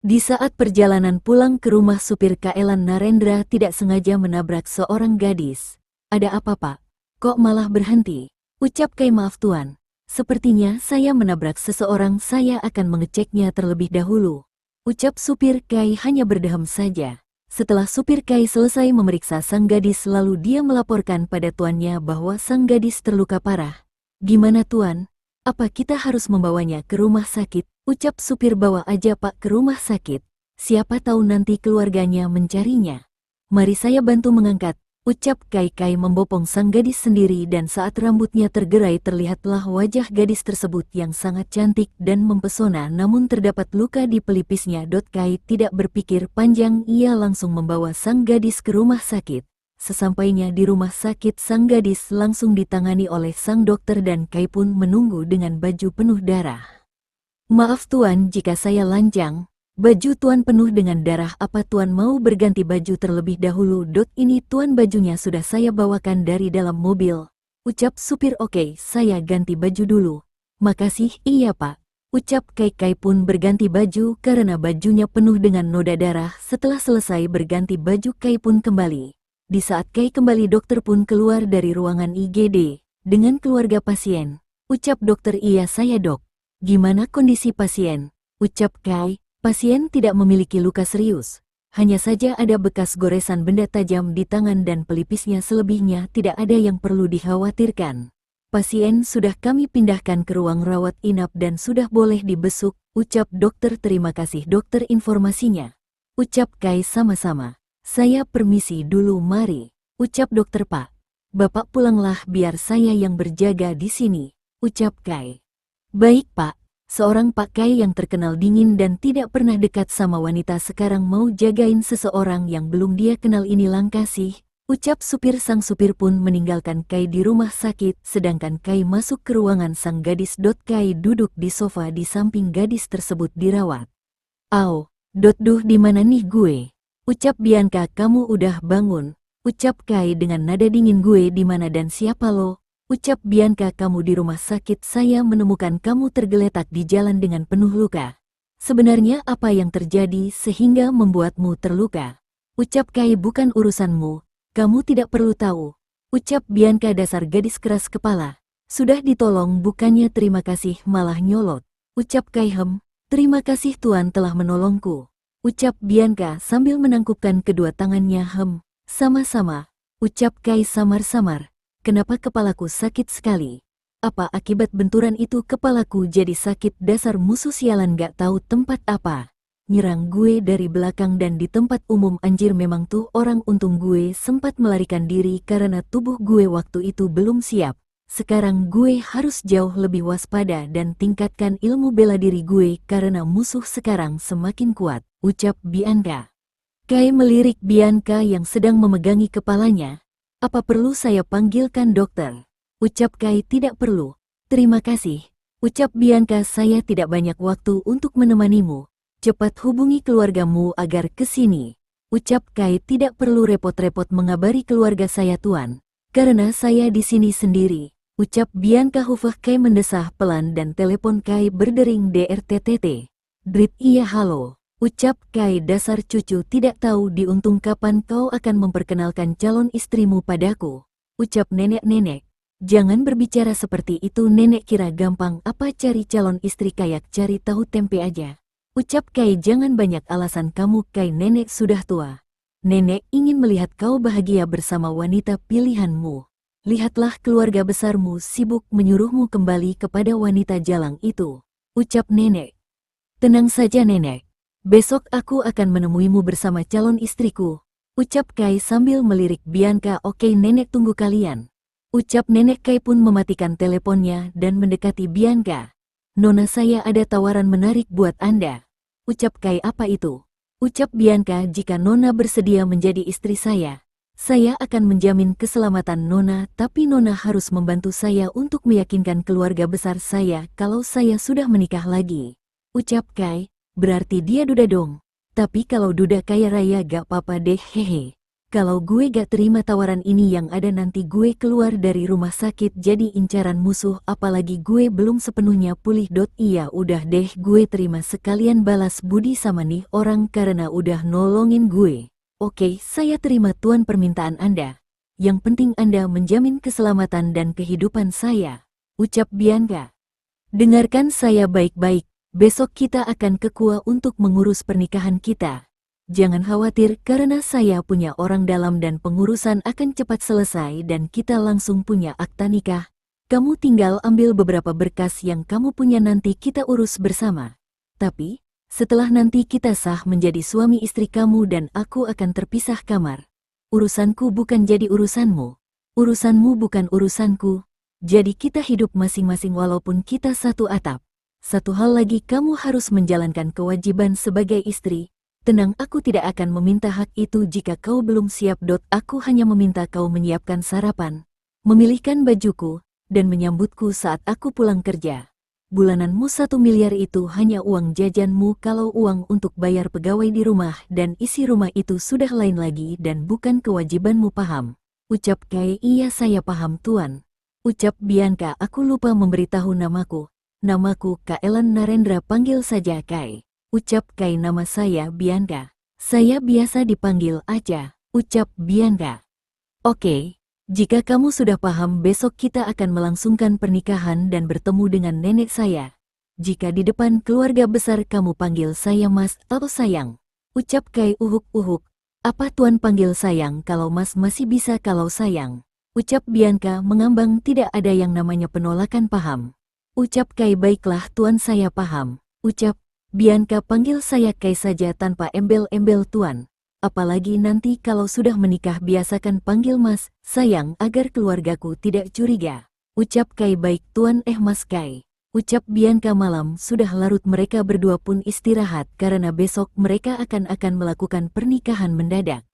Di saat perjalanan pulang ke rumah supir KL Narendra tidak sengaja menabrak seorang gadis. Ada apa pak? Kok malah berhenti? Ucap Kai, maaf tuan. Sepertinya saya menabrak seseorang, saya akan mengeceknya terlebih dahulu. Ucap supir Kai hanya berdehem saja. Setelah supir Kai selesai memeriksa sang gadis lalu dia melaporkan pada tuannya bahwa sang gadis terluka parah. Gimana tuan? Apa kita harus membawanya ke rumah sakit? Ucap supir, bawa aja pak ke rumah sakit. Siapa tahu nanti keluarganya mencarinya. Mari saya bantu mengangkat. Ucap Kai membopong sang gadis sendiri dan saat rambutnya tergerai terlihatlah wajah gadis tersebut yang sangat cantik dan mempesona namun terdapat luka di pelipisnya. Kai tidak berpikir panjang, ia langsung membawa sang gadis ke rumah sakit. Sesampainya di rumah sakit sang gadis langsung ditangani oleh sang dokter dan Kai pun menunggu dengan baju penuh darah. Maaf tuan jika saya lancang, baju tuan penuh dengan darah, apa tuan mau berganti baju terlebih dahulu? Ini tuan bajunya sudah saya bawakan dari dalam mobil. Ucap supir, oke, saya ganti baju dulu. Makasih, iya pak. Ucap Kai pun berganti baju karena bajunya penuh dengan noda darah. Setelah selesai berganti baju Kai pun kembali. Di saat Kai kembali dokter pun keluar dari ruangan IGD dengan keluarga pasien. Ucap dokter, iya saya dok. Gimana kondisi pasien? Ucap Kai, pasien tidak memiliki luka serius. Hanya saja ada bekas goresan benda tajam di tangan dan pelipisnya, selebihnya tidak ada yang perlu dikhawatirkan. Pasien sudah kami pindahkan ke ruang rawat inap dan sudah boleh dibesuk. Ucap dokter, terima kasih dokter informasinya. Ucap Kai, sama-sama. Saya permisi dulu, mari. Ucap dokter, pak. Bapak pulanglah biar saya yang berjaga di sini. Ucap Kai. Baik pak. Seorang Pak Kai yang terkenal dingin dan tidak pernah dekat sama wanita sekarang mau jagain seseorang yang belum dia kenal, ini langka sih. Ucap supir. Sang supir pun meninggalkan Kai di rumah sakit sedangkan Kai masuk ke ruangan sang gadis. Kai duduk di sofa di samping gadis tersebut dirawat. Au, duh, di mana nih gue? Ucap Bianca, kamu udah bangun? Ucap Kai dengan nada dingin, gue di mana dan siapa lo? Ucap Bianca, kamu di rumah sakit, saya menemukan kamu tergeletak di jalan dengan penuh luka. Sebenarnya apa yang terjadi sehingga membuatmu terluka? Ucap Kai, bukan urusanmu, kamu tidak perlu tahu. Ucap Bianca, dasar gadis keras kepala. Sudah ditolong bukannya terima kasih malah nyolot. Ucap Kai, terima kasih tuan telah menolongku. Ucap Bianca sambil menangkupkan kedua tangannya, sama-sama. Ucap Kai samar-samar. Kenapa kepalaku sakit sekali? Apa akibat benturan itu kepalaku jadi sakit? Dasar musuh sialan gak tahu tempat apa. Nyerang gue dari belakang dan di tempat umum, anjir memang tuh orang. Untung gue sempat melarikan diri karena tubuh gue waktu itu belum siap. Sekarang gue harus jauh lebih waspada dan tingkatkan ilmu bela diri gue karena musuh sekarang semakin kuat. Ucap Bianca. Kai melirik Bianca yang sedang memegangi kepalanya. Apa perlu saya panggilkan dokter? Ucap Kai, tidak perlu. Terima kasih. Ucap Bianca, saya tidak banyak waktu untuk menemanimu. Cepat hubungi keluargamu agar ke sini. Ucap Kai, tidak perlu repot-repot mengabari keluarga saya tuan. Karena saya di sini sendiri. Ucap Bianca. Kai mendesah pelan dan telepon Kai berdering DRTTT. Drit, iya halo. Ucap Kai, dasar cucu tidak tahu diuntung kapan kau akan memperkenalkan calon istrimu padaku. Ucap nenek-nenek. Jangan berbicara seperti itu, nenek kira gampang apa cari calon istri, kayak cari tahu tempe aja. Ucap Kai, jangan banyak alasan kamu Kai, nenek sudah tua. Nenek ingin melihat kau bahagia bersama wanita pilihanmu. Lihatlah keluarga besarmu sibuk menyuruhmu kembali kepada wanita jalang itu. Ucap nenek. Tenang saja nenek. Besok aku akan menemuimu bersama calon istriku. Ucap Kai sambil melirik Bianca. Oke nenek, tunggu kalian. Ucap nenek. Kai pun mematikan teleponnya dan mendekati Bianca. Nona, saya ada tawaran menarik buat Anda. Ucap Kai, apa itu? Ucap Bianca, jika Nona bersedia menjadi istri saya akan menjamin keselamatan Nona, tapi Nona harus membantu saya untuk meyakinkan keluarga besar saya kalau saya sudah menikah lagi. Ucap Kai. Berarti dia duda dong. Tapi kalau duda kaya raya gak apa-apa deh, hehe. Kalau gue gak terima tawaran ini yang ada nanti gue keluar dari rumah sakit jadi incaran musuh apalagi gue belum sepenuhnya pulih. Iya udah deh gue terima sekalian balas budi sama nih orang karena udah nolongin gue. Oke, saya terima tuan permintaan Anda. Yang penting Anda menjamin keselamatan dan kehidupan saya, ucap Bianca. Dengarkan saya baik-baik, besok kita akan ke Kua untuk mengurus pernikahan kita. Jangan khawatir karena saya punya orang dalam dan pengurusan akan cepat selesai dan kita langsung punya akta nikah. Kamu tinggal ambil beberapa berkas yang kamu punya nanti kita urus bersama. Tapi, setelah nanti kita sah menjadi suami istri kamu dan aku akan terpisah kamar. Urusanku bukan jadi urusanmu. Urusanmu bukan urusanku. Jadi kita hidup masing-masing walaupun kita satu atap. Satu hal lagi kamu harus menjalankan kewajiban sebagai istri. Tenang, aku tidak akan meminta hak itu jika kau belum siap. Aku hanya meminta kau menyiapkan sarapan, memilihkan bajuku, dan menyambutku saat aku pulang kerja. Bulananmu 1 miliar itu hanya uang jajanmu kalau uang untuk bayar pegawai di rumah dan isi rumah itu sudah lain lagi dan bukan kewajibanmu, paham? Ucap Kai. Iya saya paham tuan. Ucap Bianca. Aku lupa memberitahu namaku. Namaku Kak Ellen Narendra, panggil saja Kai. Ucap Kai. Nama saya Bianca. Saya biasa dipanggil aja, ucap Bianca. Oke, jika kamu sudah paham besok kita akan melangsungkan pernikahan dan bertemu dengan nenek saya. Jika di depan keluarga besar kamu panggil saya mas atau sayang, ucap Kai. Uhuk. Apa tuan panggil sayang kalau mas masih bisa kalau sayang, ucap Bianca mengambang. Tidak ada yang namanya penolakan, paham? Ucap Kai. Baiklah tuan saya paham, ucap Bianca. Panggil saya Kai saja tanpa embel-embel tuan. Apalagi nanti kalau sudah menikah biasakan panggil mas, sayang agar keluargaku tidak curiga. Ucap Kai. Baik tuan. Mas Kai, ucap Bianca. Malam sudah larut, mereka berdua pun istirahat karena besok mereka akan melakukan pernikahan mendadak.